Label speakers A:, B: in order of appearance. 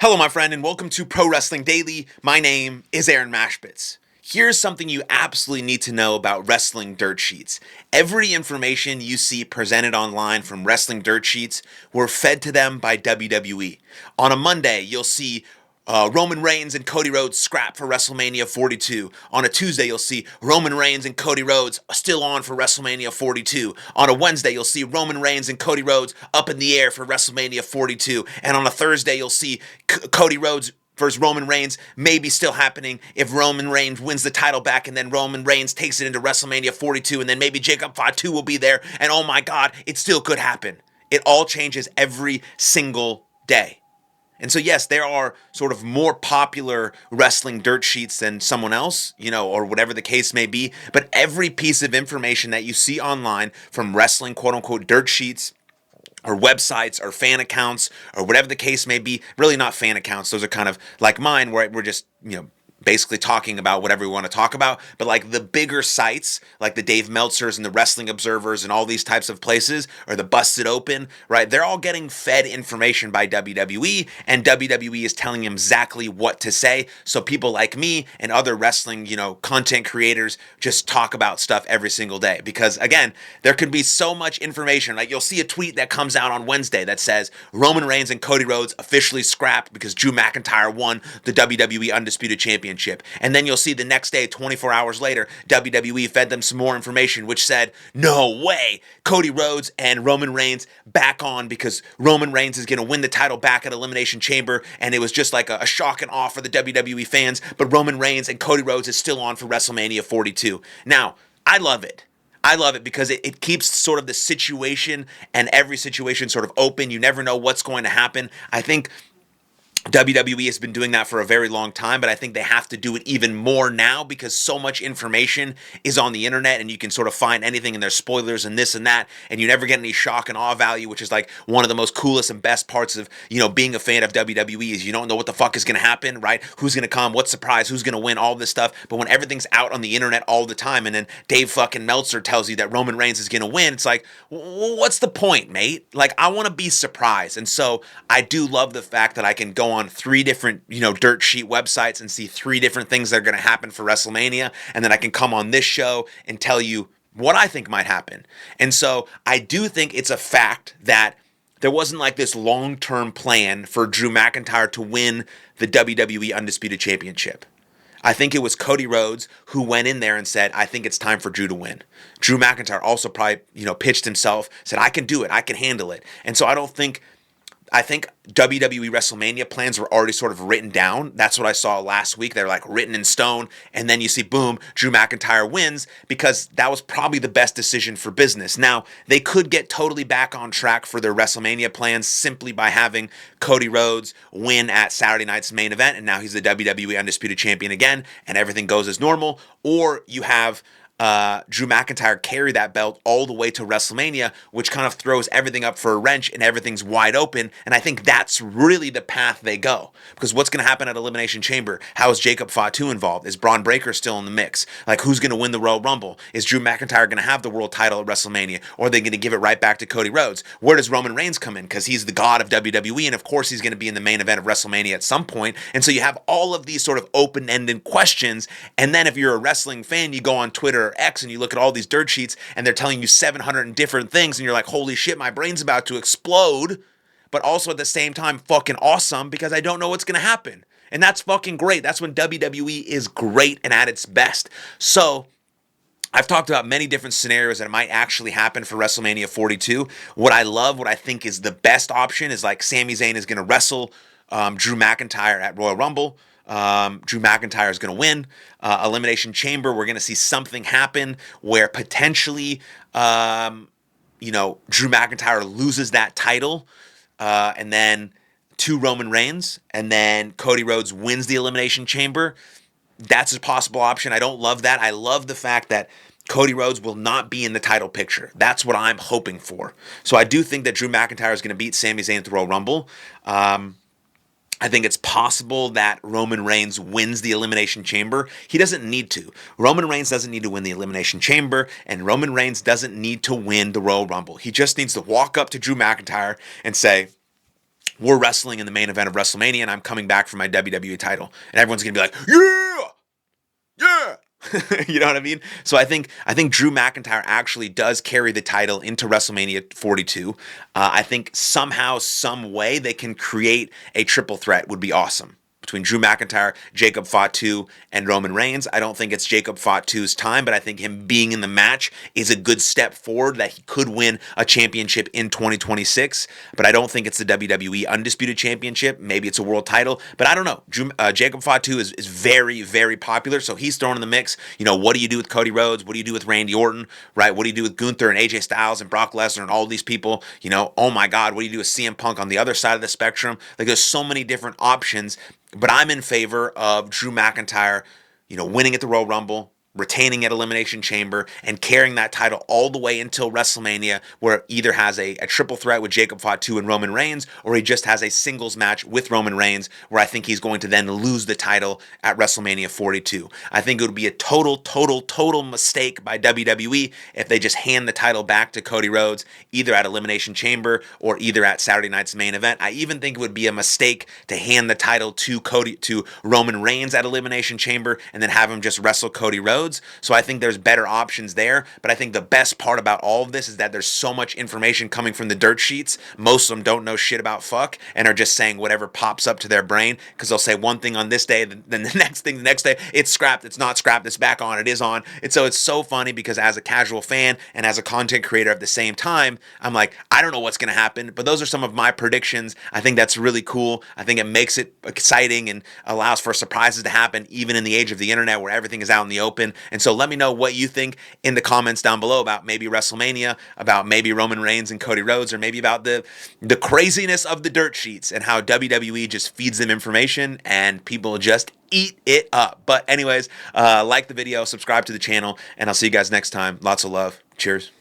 A: Hello, my friend, and welcome to Pro Wrestling Daily. My name is Aaron Machbitz. Here's something you absolutely need to know about wrestling dirt sheets. Every information you see presented online from wrestling dirt sheets were fed to them by WWE. On a Monday, you'll see Roman Reigns and Cody Rhodes scrap for WrestleMania 42. On a Tuesday, you'll see Roman Reigns and Cody Rhodes still on for WrestleMania 42. On a Wednesday, you'll see Roman Reigns and Cody Rhodes up in the air for WrestleMania 42. And on a Thursday, you'll see Cody Rhodes versus Roman Reigns maybe still happening if Roman Reigns wins the title back and then Roman Reigns takes it into WrestleMania 42 and then maybe Jacob Fatu will be there and oh my God, it still could happen. It all changes every single day. And so, yes, there are sort of more popular wrestling dirt sheets than someone else, or whatever the case may be. But every piece of information that you see online from wrestling, quote unquote, dirt sheets or websites or fan accounts or whatever the case may be, really not fan accounts. Those are kind of like mine where we're just, basically talking about whatever we want to talk about. But like the bigger sites, like the Dave Meltzers and the Wrestling Observers and all these types of places, or the Busted Open, right? They're all getting fed information by WWE, and WWE is telling them exactly what to say. So people like me and other wrestling, content creators just talk about stuff every single day. Because again, there could be so much information. Like you'll see a tweet that comes out on Wednesday that says Roman Reigns and Cody Rhodes officially scrapped because Drew McIntyre won the WWE Undisputed Championship. And then you'll see the next day, 24 hours later, WWE fed them some more information, which said, no way, Cody Rhodes and Roman Reigns back on because Roman Reigns is going to win the title back at Elimination Chamber. And it was just like a shock and awe for the WWE fans. But Roman Reigns and Cody Rhodes is still on for WrestleMania 42. Now, I love it. I love it because it keeps sort of the situation and every situation sort of open. You never know what's going to happen. I think WWE has been doing that for a very long time, but I think they have to do it even more now because so much information is on the internet and you can sort of find anything and there's spoilers and this and that, and you never get any shock and awe value, which is like one of the most coolest and best parts of, being a fan of WWE is you don't know what the fuck is going to happen, right? Who's going to come, what's surprise, who's going to win, all this stuff. But when everything's out on the internet all the time and then Dave fucking Meltzer tells you that Roman Reigns is going to win, it's like, what's the point, mate? Like, I want to be surprised. And so I do love the fact that I can go on 3 different, dirt sheet websites and see 3 different things that are going to happen for WrestleMania. And then I can come on this show and tell you what I think might happen. And so I do think it's a fact that there wasn't like this long-term plan for Drew McIntyre to win the WWE Undisputed Championship. I think it was Cody Rhodes who went in there and said, I think it's time for Drew to win. Drew McIntyre also probably, pitched himself, said, I can do it, I can handle it. And so I think WWE WrestleMania plans were already sort of written down. That's what I saw last week. They're like written in stone. And then you see, boom, Drew McIntyre wins because that was probably the best decision for business. Now, they could get totally back on track for their WrestleMania plans simply by having Cody Rhodes win at Saturday night's main event. And now he's the WWE Undisputed Champion again. And everything goes as normal. Or you have Drew McIntyre carry that belt all the way to WrestleMania, which kind of throws everything up for a wrench and everything's wide open. And I think that's really the path they go. Because what's going to happen at Elimination Chamber? How is Jacob Fatu involved? Is Braun Breaker still in the mix? Like, who's going to win the Royal Rumble? Is Drew McIntyre going to have the world title at WrestleMania? Or are they going to give it right back to Cody Rhodes? Where does Roman Reigns come in? Because he's the god of WWE, and of course he's going to be in the main event of WrestleMania at some point. And so you have all of these sort of open-ended questions. And then if you're a wrestling fan, you go on Twitter or X and you look at all these dirt sheets and they're telling you 700 different things and you're like, holy shit, my brain's about to explode. But also at the same time, fucking awesome because I don't know what's going to happen. And that's fucking great. That's when WWE is great and at its best. So I've talked about many different scenarios that might actually happen for WrestleMania 42. What I think is the best option is like Sami Zayn is going to wrestle Drew McIntyre at Royal Rumble. Drew McIntyre is going to win. Elimination Chamber, we're going to see something happen where potentially, Drew McIntyre loses that title, and then to Roman Reigns, and then Cody Rhodes wins the Elimination Chamber. That's a possible option. I don't love that. I love the fact that Cody Rhodes will not be in the title picture. That's what I'm hoping for. So I do think that Drew McIntyre is going to beat Sami Zayn at the Royal Rumble. I think it's possible that Roman Reigns wins the Elimination Chamber. He doesn't need to. Roman Reigns doesn't need to win the Elimination Chamber, and Roman Reigns doesn't need to win the Royal Rumble. He just needs to walk up to Drew McIntyre and say, we're wrestling in the main event of WrestleMania and I'm coming back for my WWE title. And everyone's going to be like, yeah, yeah. You know what I mean? So I think Drew McIntyre actually does carry the title into WrestleMania 42. I think somehow, some way they can create a triple threat would be awesome. Between Drew McIntyre, Jacob Fatu, and Roman Reigns. I don't think it's Jacob Fatu's time, but I think him being in the match is a good step forward that he could win a championship in 2026. But I don't think it's the WWE Undisputed Championship. Maybe it's a world title, but I don't know. Jacob Fatu is very, very popular, so he's thrown in the mix. You know, what do you do with Cody Rhodes? What do you do with Randy Orton? Right? What do you do with Gunther and AJ Styles and Brock Lesnar and all these people? You know, oh my God, what do you do with CM Punk on the other side of the spectrum? Like, there's so many different options. But I'm in favor of Drew McIntyre, you know, winning at the Royal Rumble, retaining at Elimination Chamber, and carrying that title all the way until WrestleMania, where it either has a triple threat with Jacob Fatu and Roman Reigns, or he just has a singles match with Roman Reigns, where I think he's going to then lose the title at WrestleMania 42. I think it would be a total mistake by WWE if they just hand the title back to Cody Rhodes, either at Elimination Chamber or either at Saturday night's main event. I even think it would be a mistake to hand the title to Roman Reigns at Elimination Chamber and then have him just wrestle Cody Rhodes. So I think there's better options there. But I think the best part about all of this is that there's so much information coming from the dirt sheets. Most of them don't know shit about fuck and are just saying whatever pops up to their brain, because they'll say one thing on this day, then the next thing the next day, it's scrapped, it's not scrapped, it's back on, it is on. And so it's so funny because as a casual fan and as a content creator at the same time, I'm like, I don't know what's going to happen, but those are some of my predictions. I think that's really cool. I think it makes it exciting and allows for surprises to happen even in the age of the internet where everything is out in the open. And so let me know what you think in the comments down below about maybe WrestleMania, about maybe Roman Reigns and Cody Rhodes, or maybe about the craziness of the dirt sheets and how WWE just feeds them information and people just eat it up. But anyways, like the video, subscribe to the channel, and I'll see you guys next time. Lots of love. Cheers.